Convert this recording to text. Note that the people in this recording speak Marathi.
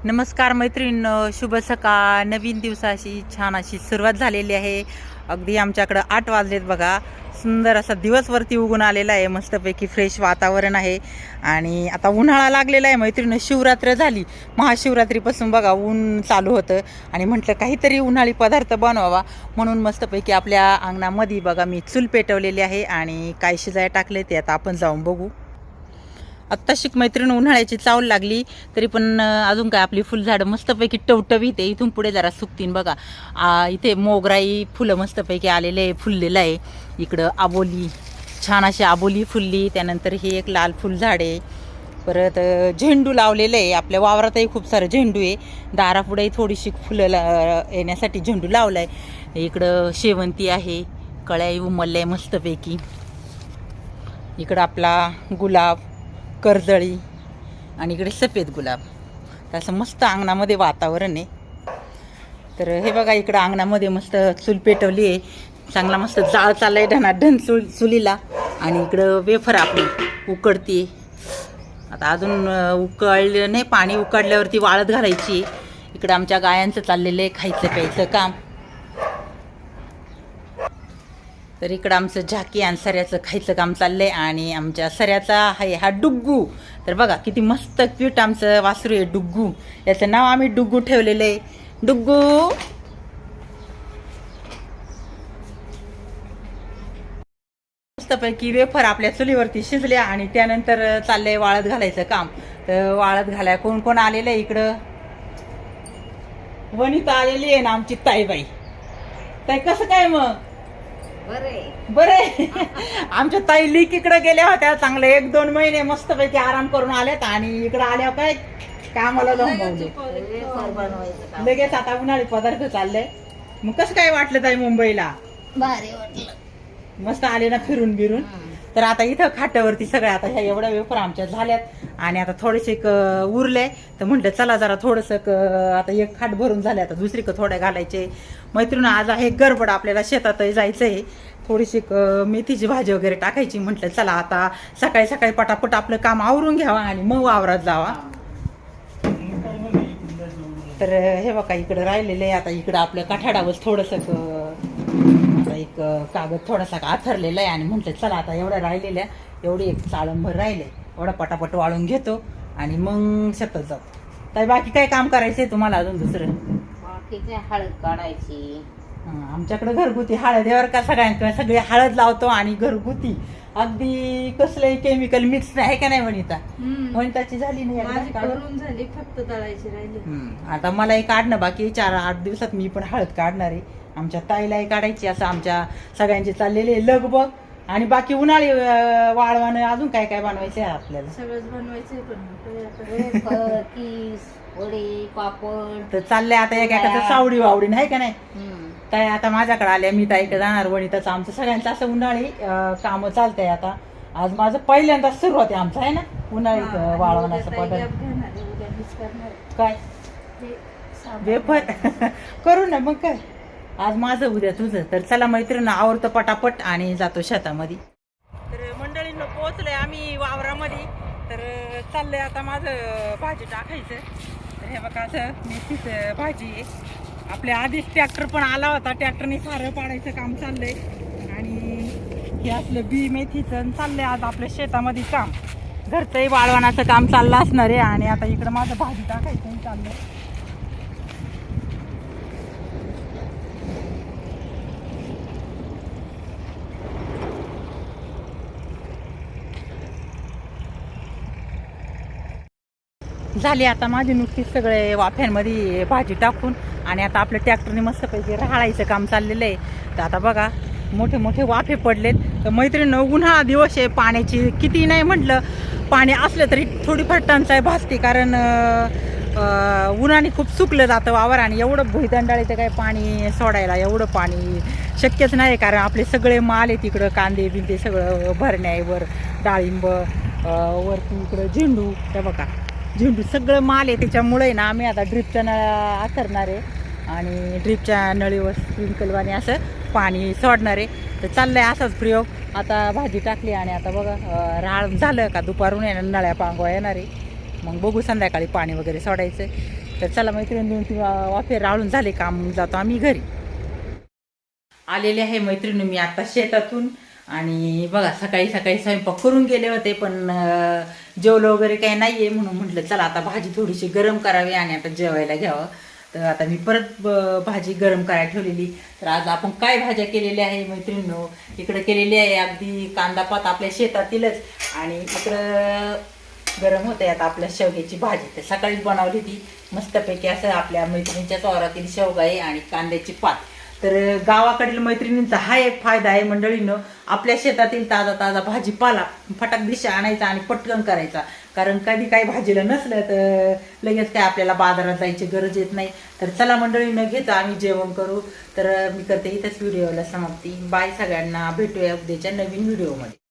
नमस्कार मैत्रीण, शुभ सकाळ. नवीन दिवसाची छान अशी सुरुवात झालेली आहे. अगदी आमच्याकडं 8 वाजलेत बघा. सुंदर असा दिवसवरती उगून आलेला आहे. मस्तपैकी फ्रेश वातावरण आहे आणि आता उन्हाळा लागलेला आहे मैत्रीण. शिवरात्र झाली, महाशिवरात्रीपासून बघा ऊन चालू होतं आणि म्हटलं काहीतरी उन्हाळी पदार्थ बनवावा म्हणून मस्तपैकी आपल्या अंगणामध्ये बघा मी चूल पेटवलेली आहे आणि काय शिजाय टाकले ते आता आपण जाऊन बघू. आत्ता शिक मैत्रीण उन्हाळ्याची चावल लागली तरी पण अजून काय आपली फुलझाडं मस्तपैकी टवटवीत आहे. इथून पुढे जरा सुकतीन बघा. इथे मोगराई फुलं मस्तपैकी आलेले आहे, फुललेलं आहे. इकडं आबोली, छान अशी आबोली फुलली. त्यानंतर हे एक लाल फुलझाड आहे. परत झेंडू लावलेलं आहे. आपल्या वावरातही खूप सारं झेंडू आहे. दारापुढेही थोडीशी फुलं येण्यासाठी झेंडू लावला आहे. इकडं शेवंती आहे, कळ्याही उमलल्या आहे मस्तपैकी. इकडं आपला गुलाब, कर्दळी आणि इकडे सफेद गुलाब. तसं मस्त अंगणामध्ये वातावरण आहे. तर हे बघा इकडं अंगणामध्ये मस्त चूल पेटवली आहे. चांगला मस्त जाळ चाललाय ढणाढण चुलीला आणि इकडं वेफर आपली उकडती. आता अजून उकळलं नाही, पाणी उकडल्यावरती वाळत घालायची. इकडं आमच्या गायांचं चाललेलं आहे खायचं प्यायचं काम. तर इकडं आमचं झाकी आणि सऱ्याचं खायचं काम चाललंय आणि आमच्या सऱ्याचा आहे हा डुग्गू. तर बघा किती मस्त क्यूट आमचं वासरू आहे डुग्गू. याचं नाव आम्ही डुग्गू ठेवलेलं आहे. डुग्गू मस्तपैकी वेफर आपल्या चुलीवरती शिजल्या आणि त्यानंतर चाललंय वाळत घालायचं काम. तर वाळत घालाय कोण कोण आलेलं आहे इकडं. वनिता आलेली आहे ना आमची ताईबाई. ताई कसं काय मग? बरे. आमच्या ताई लीक इकडे गेल्या होत्या, चांगले 1-2 महिने मस्तपैकी आराम करून आल्यात आणि इकडे आल्यावर काय कामाला लंबवले लगेच. आता उन्हाळी पदार्थ चाललंय. मग कसं काय वाटलं ताई मुंबईला? भारी वाटलं. मस्त आले ना फिरून बिरून. तर आता इथं खाटावरती सगळ्या आता ह्या एवढ्या वेफर आमच्या झाल्यात आणि आता थोडेसे उरले. तर म्हटलं चला जरा थोडंसं आता एक खाट भरून झाले, आता दुसरी थोड्या घालायचे. मैत्रीण आज आहे गडबड, आपल्याला शेतातही जायचंय. थोडीशी मेथीची भाजी वगैरे टाकायची. म्हटलं चला आता सकाळी सकाळी पटापट आपलं काम आवरून घ्यावा आणि मग वावरात जावा. तर हे बघा इकडं राहिलेलं आहे. आता इकडं आपल्या कठाडावर थोडंसं एक कागद थोडासा आथरलेला आहे आणि म्हटलं चला आता एवढ्या राहिलेल्या, एवढी एक चाळंभर राहिले, एवढा पटापट वाळून घेतो आणि मग शेतात जाऊ. तर बाकी काय काम करायचंय तुम्हाला अजून दुसरं? बाकीचे हळद काढायची. आमच्याकडे घरगुती हळदीवर का सगळे हळद लावतो आणि घरगुती अगदी कसलंही केमिकल मिक्स आहे का नाही वनिता? वनिताची झाली नाही करून झाली, फक्त तळायची राहिली. आता मलाही काढणं बाकी 4-8 दिवसात मी पण हळद काढणार आहे. आमच्या ताईलाही काढायची. असं आमच्या सगळ्यांचे चाललेले लगबग. आणि बाकी उन्हाळी वाळवानं अजून काय काय बनवायचं आहे आपल्याला? सगळंच बनवायचंय वडे, पापड. तर चाललंय आता एकाचं सावडी वावडी नाही का नाही. ताई आता माझ्याकडे आल्या, मी ताईकडे जाणार. वनिताचं आमचं सगळ्यांचं असं उन्हाळी कामं चालतंय. आता आज माझं पहिल्यांदा सुरुवात आहे आमचं आहे ना उन्हाळी वाळवण्याचं पदार्थ. काय वेफर करू ना मग काय, आज माझं उद्या तुझं. तर चला मैत्रीण आवडतं पटापट आणि जातो शेतामध्ये. तर मंडळींना पोहोचलोय आम्ही वावरामध्ये. तर चाललंय आता माझं भाजी टाकायचं. तर हे बघा असं मेथीचं भाजी आहे. आपल्या आधीच ट्रॅक्टर पण आला होता, ट्रॅक्टरने सारं पाडायचं काम चाललंय आणि हे असलं बी मेथीचं चाललंय आज आपल्या शेतामध्ये काम. घरचंही वाळवणाचं काम चाललं असणार आहे आणि आता इकडं माझं भाजी टाकायचं चाललंय. झाली आता माझी नुकतीच सगळे वाफ्यांमध्ये भाजी टाकून आणि आता आपल्या ट्रॅक्टरने मस्तपैकी राहायचं काम चाललेलं आहे. तर आता बघा मोठे मोठे वाफे पडलेत. तर मैत्रिणी उन्हाळा दिवस आहे, पाण्याची किती नाही म्हटलं पाणी असलं तरी थोडीफार टंचाई भासते. कारण उन्हाने खूप सुकलं जातं वावर आणि एवढं भुईदंडाळीचं काय पाणी सोडायला एवढं पाणी शक्यच नाही. कारण आपले सगळे माल आहे तिकडं, कांदे बिंदे सगळं भरण्यावर, डाळिंब वरती इकडं झेंडू. त्या बघा झेंडू सगळं माल आहे. त्याच्यामुळे ना आम्ही आता ड्रिपच्या नळ्या आथरणार आहे आणि ड्रिपच्या नळीवर स्प्रिंकलवाने असं पाणी सोडणार आहे. तर चाललंय असाच प्रयोग. आता भाजी टाकली आणि आता बघा राळ झालं का दुपारून येणार, नळ्या पांगवा येणार आहे. मग बघू संध्याकाळी पाणी वगैरे सोडायचं. तर चला मैत्रिणी 2-3 वाफे राळून झाले काम, जातो आम्ही घरी. आलेले आहे मैत्रिणी मी आता शेतातून. आणि बघा सकाळी सकाळी स्वयंपाक करून गेले होते, पण जेवलं वगैरे काही नाहीये, म्हणून म्हटलं चला आता भाजी थोडीशी गरम करावी आणि आता जेवायला घ्यावं. तर आता मी परत भाजी गरम करायला ठेवलेली. तर आज आपण काय भाज्या केलेल्या आहे मैत्रिणींनो, इकडे केलेली आहे अगदी कांदा पात आपल्या शेतातीलच, आणि इकडं गरम होते आता आपल्या शेवग्याची भाजी. तर सकाळीच बनवली ती मस्तपैकी, असं आपल्या मैत्रिणीच्याच वावरातील शेवगा आहे आणि कांद्याची पात. तर गावाकडील मैत्रिणींचा हा एक फायदा आहे मंडळीनं, आपल्या शेतातील ताजा ताजा भाजीपाला फटाक दिशा आणायचा आणि पटकन करायचा. कारण कधी काही भाजीला नसलं तर लगेच काय आपल्याला बाजारात जायची गरज येत नाही. तर चला मंडळीनं घेता आम्ही जेवण करू. तर मी करते इथंच व्हिडिओला समाप्ती. बाय सगळ्यांना, भेटूया उद्याच्या नवीन व्हिडिओमध्ये.